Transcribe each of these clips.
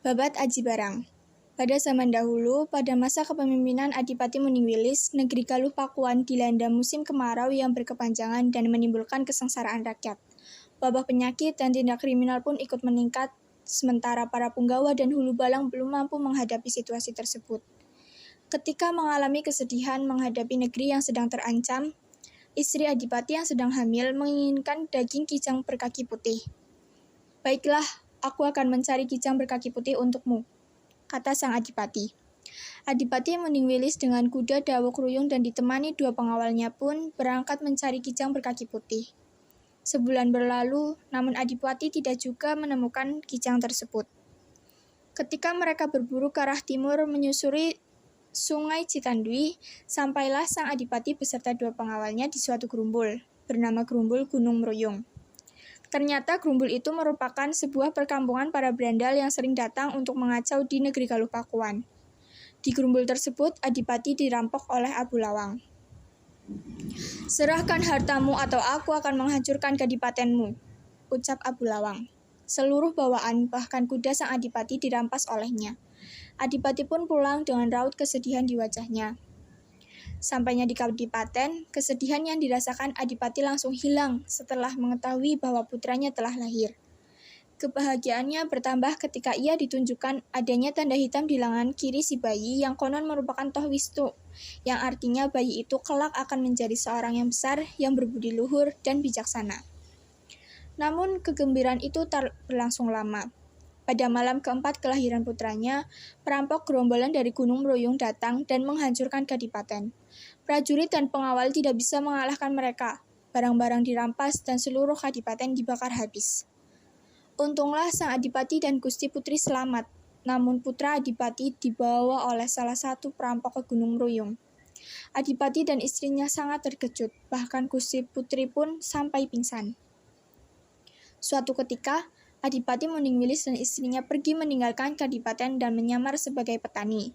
Babat Aji Barang. Pada zaman dahulu, pada masa kepemimpinan Adipati Muningwilis, negeri Galuh Pakuan dilanda musim kemarau yang berkepanjangan dan menimbulkan kesengsaraan rakyat. Wabah penyakit dan tindak kriminal pun ikut meningkat, sementara para punggawa dan hulu balang belum mampu menghadapi situasi tersebut. Ketika mengalami kesedihan menghadapi negeri yang sedang terancam, istri Adipati yang sedang hamil menginginkan daging kijang berkaki putih. "Baiklah, aku akan mencari kijang berkaki putih untukmu," kata sang Adipati. Adipati Muningwilis dengan kuda dawuk ruyung dan ditemani 2 pengawalnya pun berangkat mencari kijang berkaki putih. Sebulan berlalu, namun Adipati tidak juga menemukan kijang tersebut. Ketika mereka berburu ke arah timur menyusuri Sungai Citandui, sampailah sang Adipati beserta 2 pengawalnya di suatu gerumbul, bernama Gerumbul Gunung Mruyung. Ternyata gerumbul itu merupakan sebuah perkampungan para berandal yang sering datang untuk mengacau di negeri Galuh Pakuan. Di gerumbul tersebut, Adipati dirampok oleh Abu Lawang. "Serahkan hartamu atau aku akan menghancurkan kadipatenmu," ucap Abu Lawang. Seluruh bawaan, bahkan kuda sang Adipati dirampas olehnya. Adipati pun pulang dengan raut kesedihan di wajahnya. Sampainya di kadipaten, kesedihan yang dirasakan Adipati langsung hilang setelah mengetahui bahwa putranya telah lahir. Kebahagiaannya bertambah ketika ia ditunjukkan adanya tanda hitam di lengan kiri si bayi yang konon merupakan Toh Wisnu, yang artinya bayi itu kelak akan menjadi seorang yang besar, yang berbudi luhur dan bijaksana. Namun kegembiraan itu tak berlangsung lama. Pada malam keempat kelahiran putranya, perampok gerombolan dari Gunung Mruyung datang dan menghancurkan kadipaten. Prajurit dan pengawal tidak bisa mengalahkan mereka. Barang-barang dirampas dan seluruh kadipaten dibakar habis. Untunglah sang Adipati dan Gusti Putri selamat, namun putra Adipati dibawa oleh salah satu perampok ke Gunung Mruyung. Adipati dan istrinya sangat terkejut, bahkan Gusti Putri pun sampai pingsan. Suatu ketika, Adipati Muningwilis dan istrinya pergi meninggalkan kadipaten dan menyamar sebagai petani.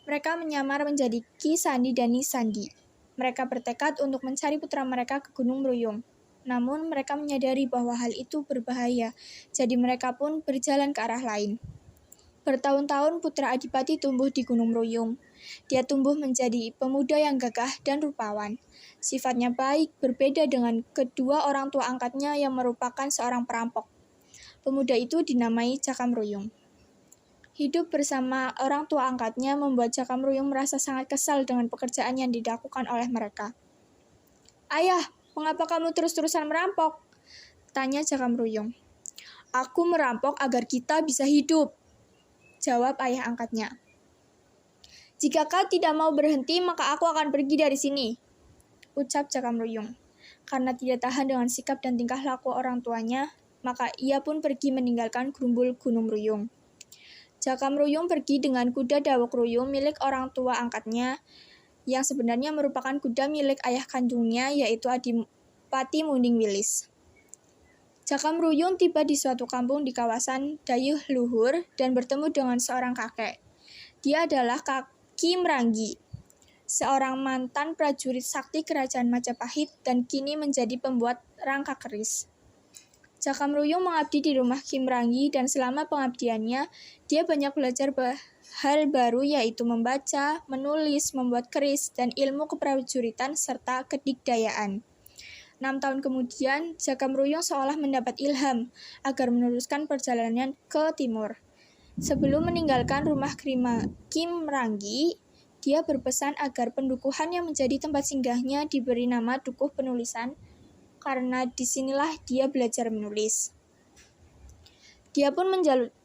Mereka menyamar menjadi Ki Sandi dan Ni Sandi. Mereka bertekad untuk mencari putra mereka ke Gunung Mruyung. Namun mereka menyadari bahwa hal itu berbahaya, jadi mereka pun berjalan ke arah lain. Bertahun-tahun putra Adipati tumbuh di Gunung Mruyung. Dia tumbuh menjadi pemuda yang gagah dan rupawan. Sifatnya baik, berbeda dengan kedua orang tua angkatnya yang merupakan seorang perampok. Pemuda itu dinamai Jaka Mruyung. Hidup bersama orang tua angkatnya membuat Jaka Mruyung merasa sangat kesal dengan pekerjaan yang dilakukan oleh mereka. "Ayah, mengapa kamu terus-terusan merampok?" tanya Jaka Mruyung. "Aku merampok agar kita bisa hidup," jawab ayah angkatnya. "Jika kau tidak mau berhenti, maka aku akan pergi dari sini," ucap Jaka Mruyung. Karena tidak tahan dengan sikap dan tingkah laku orang tuanya, maka ia pun pergi meninggalkan gerumbul Gunung Mruyung. Jaka Mruyung pergi dengan kuda dawuk ruyung milik orang tua angkatnya, yang sebenarnya merupakan kuda milik ayah kandungnya, yaitu Adipati Muningwilis. Jaka Mruyung tiba di suatu kampung di kawasan Dayuh Luhur dan bertemu dengan seorang kakek. Dia adalah Ki Mranggi, seorang mantan prajurit sakti kerajaan Majapahit dan kini menjadi pembuat rangka keris. Jaka Mruyung mengabdi di rumah Ki Mranggi dan selama pengabdiannya, dia banyak belajar hal baru yaitu membaca, menulis, membuat keris, dan ilmu keprajuritan serta kedikdayaan. 6 tahun kemudian, Jaka Mruyung seolah mendapat ilham agar meneruskan perjalanan ke timur. Sebelum meninggalkan rumah Ki Mranggi, dia berpesan agar pendukuhan yang menjadi tempat singgahnya diberi nama Dukuh Penulisan, karena disinilah dia belajar menulis. Dia pun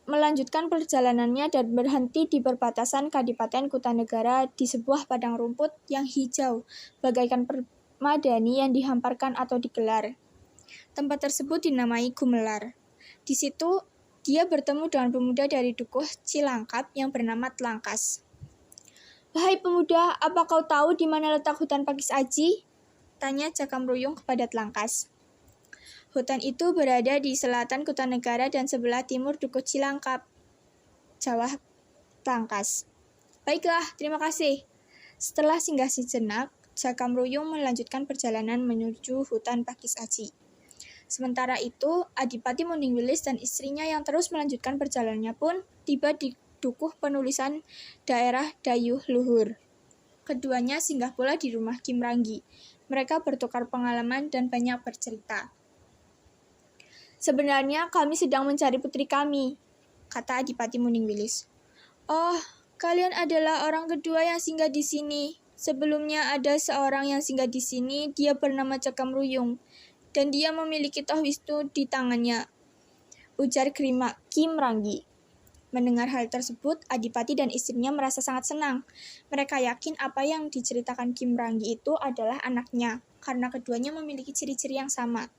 melanjutkan perjalanannya dan berhenti di perbatasan Kadipaten Kutanegara di sebuah padang rumput yang hijau, bagaikan permadani yang dihamparkan atau digelar. Tempat tersebut dinamai Gumelar. Di situ, dia bertemu dengan pemuda dari Dukuh Cilangkap yang bernama Tlangkas. "Wahai pemuda, apa kau tahu di mana letak hutan Pakis Aji?" tanya Jaka Mruyung kepada Tlangkas. "Hutan itu berada di selatan Kutanegara dan sebelah timur Dukuh Cilangkap," jawab Tlangkas. "Baiklah, terima kasih." Setelah singgah sejenak, Jaka Mruyung melanjutkan perjalanan menuju hutan Pakis Aji. Sementara itu, Adipati Muningwilis dan istrinya yang terus melanjutkan perjalanannya pun tiba di dukuh penulisan daerah Dayuh Luhur. Keduanya singgah pula di rumah Kim Ranggi. Mereka bertukar pengalaman dan banyak bercerita. "Sebenarnya kami sedang mencari putri kami," kata Adipati Muningwilis. "Oh, kalian adalah orang kedua yang singgah di sini. Sebelumnya ada seorang yang singgah di sini, dia bernama Cakam Ruyung, dan dia memiliki toh wisnu di tangannya," ujar Kim Ranggi. Mendengar hal tersebut, Adipati dan istrinya merasa sangat senang. Mereka yakin apa yang diceritakan Kim Ranggi itu adalah anaknya, karena keduanya memiliki ciri-ciri yang sama.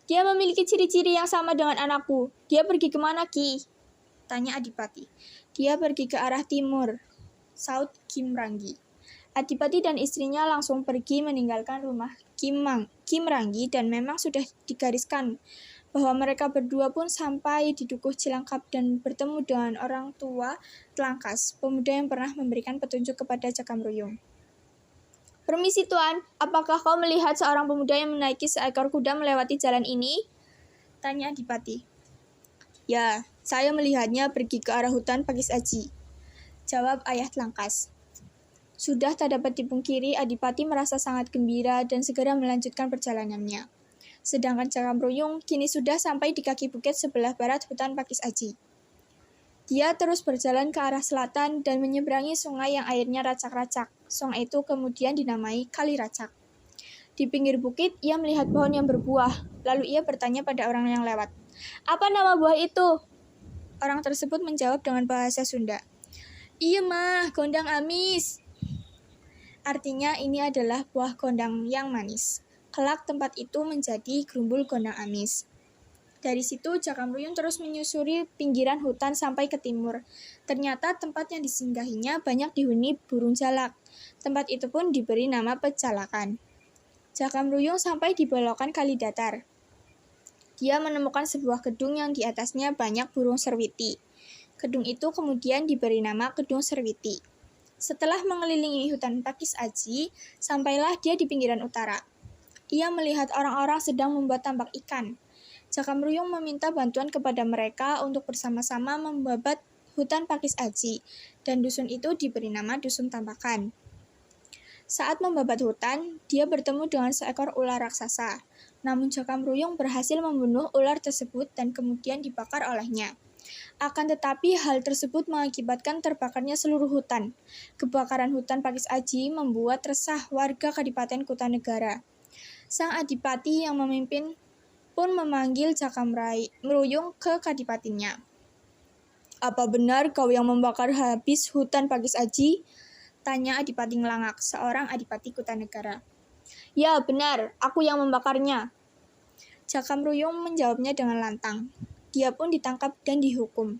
"Dia memiliki ciri-ciri yang sama dengan anakku. Dia pergi kemana, Ki?" tanya Adipati. "Dia pergi ke arah timur," saut Kim Ranggi. Adipati dan istrinya langsung pergi meninggalkan rumah Kim Ranggi dan memang sudah digariskan bahwa mereka berdua pun sampai di Dukuh Cilangkap dan bertemu dengan orang tua Telangkas, pemuda yang pernah memberikan petunjuk kepada Cakam Ruyung. "Permisi Tuan, apakah kau melihat seorang pemuda yang menaiki seekor kuda melewati jalan ini?" tanya Adipati. "Ya, saya melihatnya pergi ke arah hutan Pakis Aji," jawab ayah Telangkas. Sudah tak dapat dipungkiri, Adipati merasa sangat gembira dan segera melanjutkan perjalanannya. Sedangkan Cakam Ruyung kini sudah sampai di kaki bukit sebelah barat hutan Pakis Aji. Dia terus berjalan ke arah selatan dan menyeberangi sungai yang airnya racak-racak. Sungai itu kemudian dinamai Kali Racak. Di pinggir bukit, ia melihat pohon yang berbuah. Lalu ia bertanya pada orang yang lewat, "Apa nama buah itu?" Orang tersebut menjawab dengan bahasa Sunda, "Iya mah, gondang amis." Artinya ini adalah buah gondang yang manis. Kelak tempat itu menjadi Grumbul Gondang Amis. Dari situ, Cakam Ruyung terus menyusuri pinggiran hutan sampai ke timur. Ternyata tempat yang disinggahinya banyak dihuni burung jalak. Tempat itu pun diberi nama Pejalakan. Cakam Ruyung sampai di belokan Kali Datar. Dia menemukan sebuah gedung yang di atasnya banyak burung serwiti. Gedung itu kemudian diberi nama Gedung Serwiti. Setelah mengelilingi hutan Pakis Aji, sampailah dia di pinggiran utara. Ia melihat orang-orang sedang membuat tambak ikan. Cakam Ruyung meminta bantuan kepada mereka untuk bersama-sama membabat hutan Pakis Aji, dan dusun itu diberi nama Dusun Tambakan. Saat membabat hutan, dia bertemu dengan seekor ular raksasa. Namun Cakam Ruyung berhasil membunuh ular tersebut dan kemudian dibakar olehnya. Akan tetapi hal tersebut mengakibatkan terbakarnya seluruh hutan. Kebakaran hutan Pakis Aji membuat resah warga Kadipaten Kutanegara. Sang Adipati yang memimpin pun memanggil Cakam Ruyung ke kadipatennya. "Apa benar kau yang membakar habis hutan Pakis Aji?" tanya Adipati Ngelangak, seorang Adipati Kutanegara. "Ya, benar, aku yang membakarnya." Cakam Ruyung menjawabnya dengan lantang. Dia pun ditangkap dan dihukum.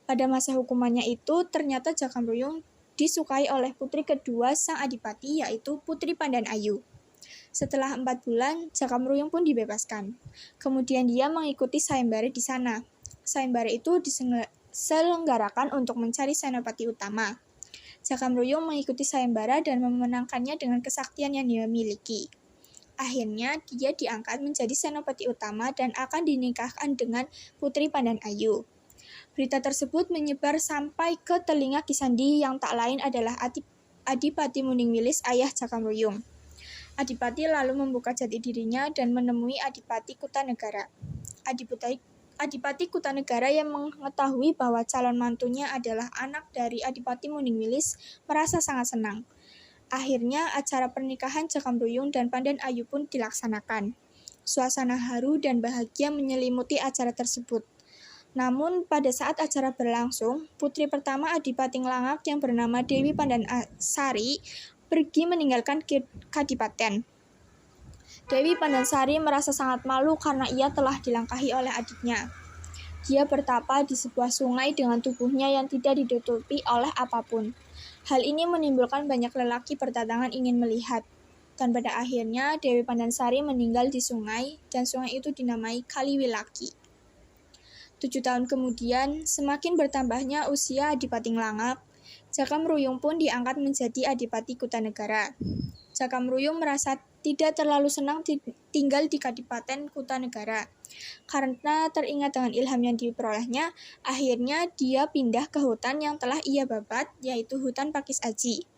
Pada masa hukumannya itu, ternyata Cakam Ruyung disukai oleh putri kedua sang Adipati, yaitu Putri Pandan Ayu. Setelah 4 bulan, Cakam Ruyung pun dibebaskan. Kemudian dia mengikuti sayembara di sana. Sayembara itu diselenggarakan untuk mencari senopati utama. Cakam Ruyung mengikuti sayembara dan memenangkannya dengan kesaktian yang dia miliki. Akhirnya, dia diangkat menjadi senopati utama dan akan dinikahkan dengan Putri Pandan Ayu. Berita tersebut menyebar sampai ke telinga Kisandi yang tak lain adalah Adipati Muningwilis, ayah Cakam Ruyung. Adipati lalu membuka jati dirinya dan menemui Adipati Kutanegara. Adipati Kutanegara yang mengetahui bahwa calon mantunya adalah anak dari Adipati Muningwilis merasa sangat senang. Akhirnya acara pernikahan Cakam Ruyung dan Pandan Ayu pun dilaksanakan. Suasana haru dan bahagia menyelimuti acara tersebut. Namun pada saat acara berlangsung, putri pertama Adipati Ngelangak yang bernama Dewi Pandan Sari pergi meninggalkan kadipaten. Dewi Pandansari merasa sangat malu karena ia telah dilangkahi oleh adiknya. Dia bertapa di sebuah sungai dengan tubuhnya yang tidak ditutupi oleh apapun. Hal ini menimbulkan banyak lelaki berdatangan ingin melihat. Dan pada akhirnya Dewi Pandansari meninggal di sungai dan sungai itu dinamai Kali Wilaki. 7 tahun kemudian, semakin bertambahnya usia Adipati Ngelangak, Cakam Ruyung pun diangkat menjadi Adipati Kutanegara. Cakam Ruyung merasa tidak terlalu senang tinggal di Kadipaten Kutanegara. Karena teringat dengan ilham yang diperolehnya, akhirnya dia pindah ke hutan yang telah ia babat, yaitu hutan Pakis Aji.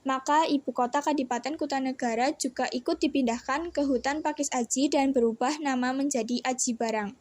Maka ibu kota Kadipaten Kutanegara juga ikut dipindahkan ke hutan Pakis Aji dan berubah nama menjadi Aji Barang.